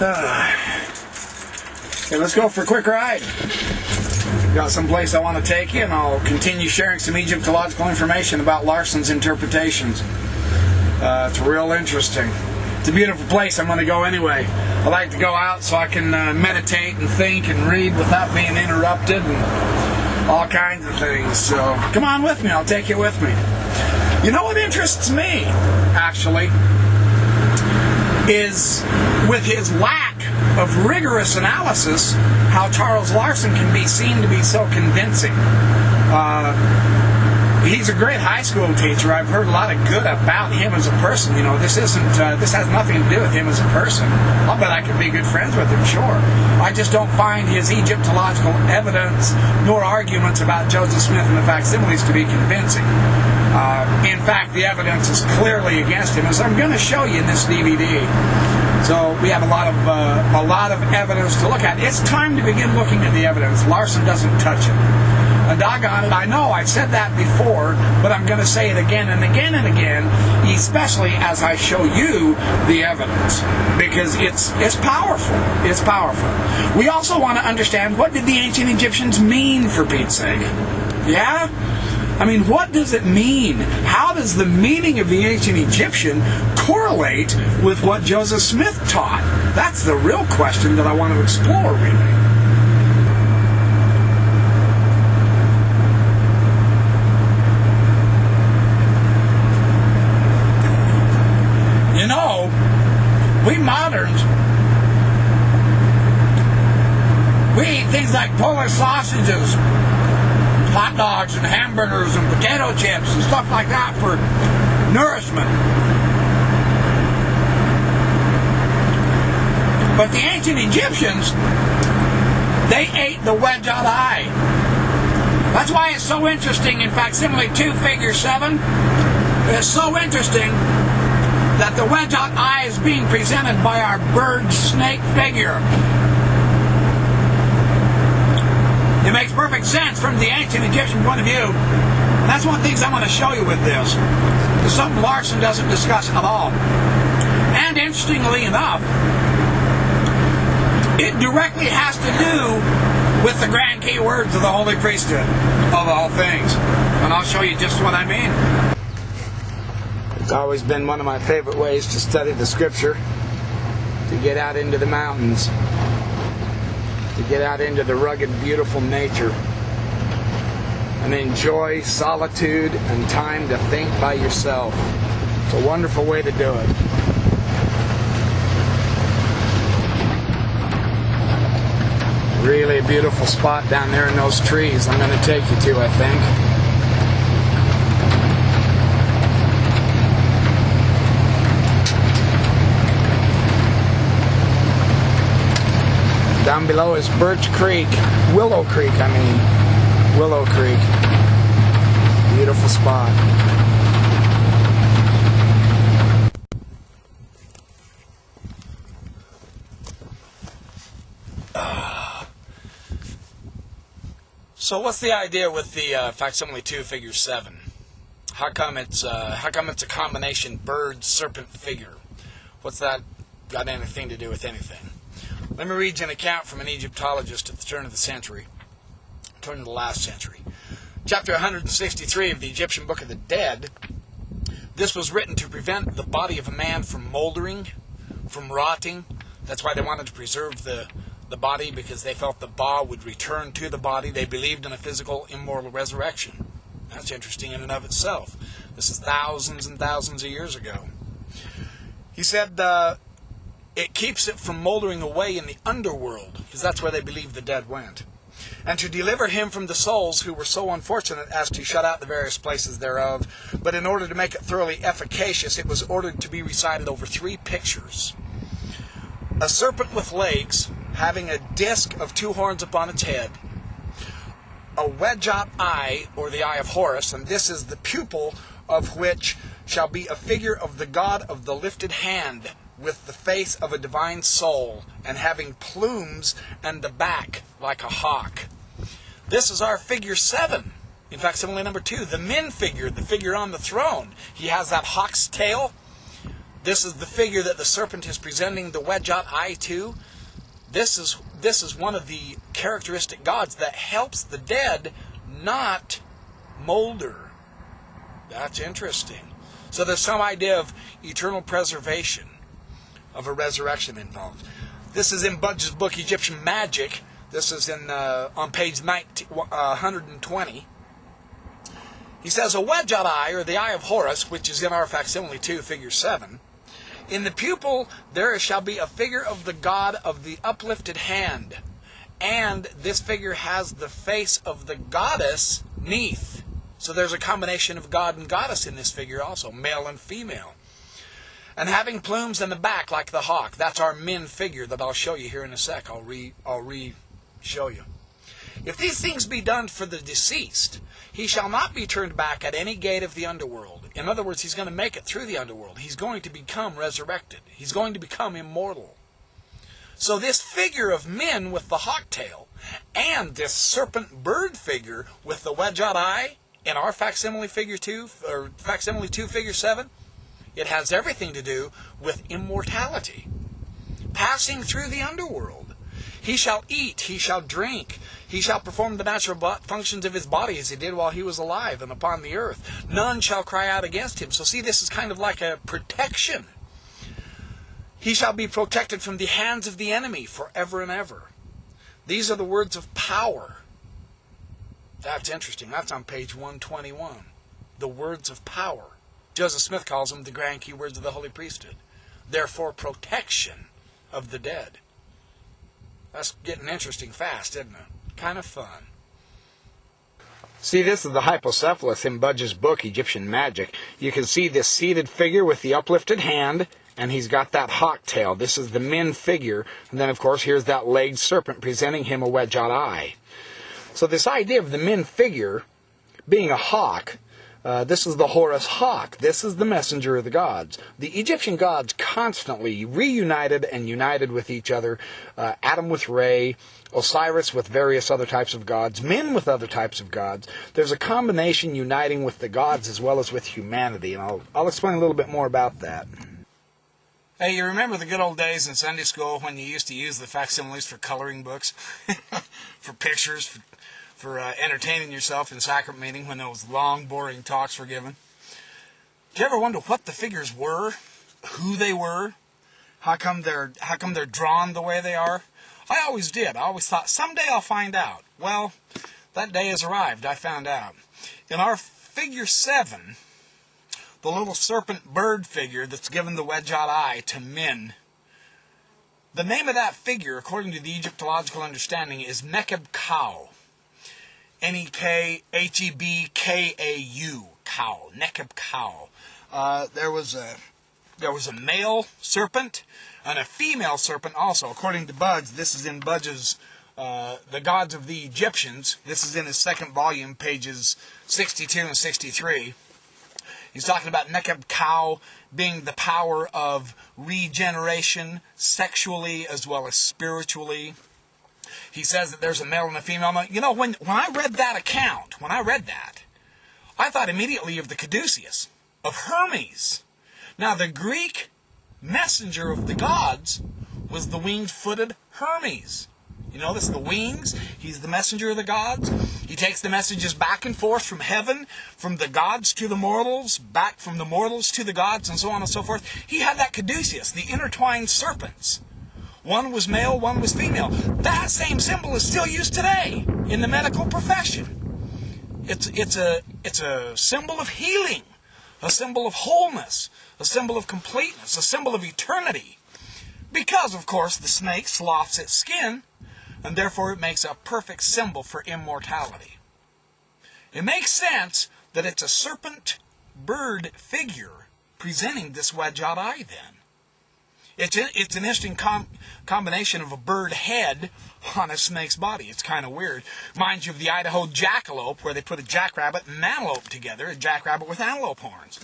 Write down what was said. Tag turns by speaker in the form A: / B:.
A: Okay, let's go for a quick ride. Got some place I want to take you, and I'll continue sharing some Egyptological information about Larson's interpretations. It's real interesting. It's a beautiful place. I'm going to go anyway. I like to go out so I can meditate and think and read without being interrupted and all kinds of things. So come on with me. I'll take you with me. You know what interests me, actually, is with his lack of rigorous analysis, how Charles Larson can be seen to be so convincing. He's a great high school teacher. I've heard a lot of good about him as a person. You know, this has nothing to do with him as a person. I'll bet I could be good friends with him, sure. I just don't find his Egyptological evidence nor arguments about Joseph Smith and the facsimiles to be convincing. In fact, the evidence is clearly against him, as I'm going to show you in this DVD. So we have a lot of evidence to look at. It's time to begin looking at the evidence. Larson doesn't touch it. And doggone it, I know I've said that before, but I'm going to say it again and again and again, especially as I show you the evidence, because it's powerful. It's powerful. We also want to understand, what did the ancient Egyptians mean, for Pete's sake? Yeah? I mean, what does it mean? How does the meaning of the ancient Egyptian correlate with what Joseph Smith taught? That's the real question that I want to explore, really. You know, we moderns, we eat things like Polish sausages, hot dogs and hamburgers and potato chips and stuff like that for nourishment. But the ancient Egyptians, they ate the wedge-out eye. That's why it's so interesting in Facsimile 2, figure 7. It's so interesting that the wedge-out eye is being presented by our bird-snake figure. It makes perfect sense from the ancient Egyptian point of view. And that's one of the things I want to show you with this. It's something Larson doesn't discuss at all. And interestingly enough, it directly has to do with the grand key words of the Holy Priesthood, of all things. And I'll show you just what I mean. It's always been one of my favorite ways to study the Scripture, to get out into the mountains, to get out into the rugged, beautiful nature, and enjoy solitude and time to think by yourself. It's a wonderful way to do it. Really a beautiful spot down there in those trees I'm going to take you to, I think. Down below is Willow Creek. Willow Creek. Beautiful spot. So what's the idea with the Facsimile 2, figure 7? How come it's a combination bird-serpent figure? What's that got anything to do with anything? Let me read you an account from an Egyptologist at the turn of the last century. Chapter 163 of the Egyptian Book of the Dead. This was written to prevent the body of a man from moldering, from rotting. That's why they wanted to preserve the body, because they felt the Ba would return to the body. They believed in a physical, immortal resurrection. That's interesting in and of itself. This is thousands and thousands of years ago. He said it keeps it from moldering away in the underworld, because that's where they believed the dead went. And to deliver him from the souls who were so unfortunate as to shut out the various places thereof. But in order to make it thoroughly efficacious, it was ordered to be recited over 3 pictures. A serpent with legs, having a disc of 2 horns upon its head, a wedge-out eye, or the eye of Horus, and this is the pupil of which shall be a figure of the god of the lifted hand, with the face of a divine soul, and having plumes and the back like a hawk. This is our figure 7. In fact, Facsimile number 2, the min figure, the figure on the throne. He has that hawk's tail. This is the figure that the serpent is presenting the wedge-out eye to. This is one of the characteristic gods that helps the dead not molder. That's interesting. So there's some idea of eternal preservation, of a resurrection involved. This is in Budge's book, Egyptian Magic. This is on page 120. He says, a wedge-out eye, or the eye of Horus, which is in our Facsimile 2, figure 7, in the pupil there shall be a figure of the god of the uplifted hand, and this figure has the face of the goddess Neith. So there's a combination of god and goddess in this figure also, male and female. And having plumes in the back like the hawk. That's our min figure that I'll show you here in a sec. I'll re-show you. If these things be done for the deceased, he shall not be turned back at any gate of the underworld. In other words, he's going to make it through the underworld. He's going to become resurrected. He's going to become immortal. So this figure of Min with the hawk tail and this serpent bird figure with the wedge-out eye in our Facsimile figure 2, or Facsimile 2 figure 7, it has everything to do with immortality. Passing through the underworld. He shall eat, he shall drink, he shall perform the natural functions of his body as he did while he was alive and upon the earth. None shall cry out against him. So see, this is kind of like a protection. He shall be protected from the hands of the enemy forever and ever. These are the words of power. That's interesting. That's on page 121. The words of power. Joseph Smith calls them the grand key words of the Holy Priesthood. Therefore, protection of the dead. That's getting interesting fast, isn't it? Kind of fun. See, this is the hypocephalus in Budge's book, Egyptian Magic. You can see this seated figure with the uplifted hand, and he's got that hawk tail. This is the Min figure. And then, of course, here's that legged serpent presenting him a wedge-out eye. So this idea of the Min figure being a hawk, this is the Horus hawk. This is the messenger of the gods. The Egyptian gods constantly reunited and united with each other. Adam with Re, Osiris with various other types of gods, Min with other types of gods. There's a combination uniting with the gods as well as with humanity, and I'll explain a little bit more about that. Hey, you remember the good old days in Sunday school when you used to use the facsimiles for coloring books, for pictures, for entertaining yourself in sacrament meeting when those long, boring talks were given? Did you ever wonder what the figures were, who they were, how come they're drawn the way they are? I always did. I always thought, someday I'll find out. Well, that day has arrived. I found out. In our figure 7, the little serpent bird figure that's given the wedge-out eye to Min, the name of that figure, according to the Egyptological understanding, is Nekeb-Kau. Nekebkau, cow, Nekeb-Kau. There was a male serpent and a female serpent also. According to Budge, this is in Budge's The Gods of the Egyptians. This is in his second volume, pages 62 and 63. He's talking about Nekeb-Kau being the power of regeneration, sexually as well as spiritually. He says that there's a male and a female. You know, when I read that account, I thought immediately of the caduceus, of Hermes. Now, the Greek messenger of the gods was the winged-footed Hermes. You notice the wings? He's the messenger of the gods. He takes the messages back and forth from heaven, from the gods to the mortals, back from the mortals to the gods, and so on and so forth. He had that caduceus, the intertwined serpents. One was male, one was female. That same symbol is still used today in the medical profession. It's a symbol of healing, a symbol of wholeness, a symbol of completeness, a symbol of eternity. Because, of course, the snake sloughs its skin, and therefore it makes a perfect symbol for immortality. It makes sense that it's a serpent bird figure presenting this wedge-out eye then. It's an interesting combination of a bird head on a snake's body. It's kind of weird. Reminds you of the Idaho jackalope, where they put a jackrabbit and an antelope together, a jackrabbit with antelope horns.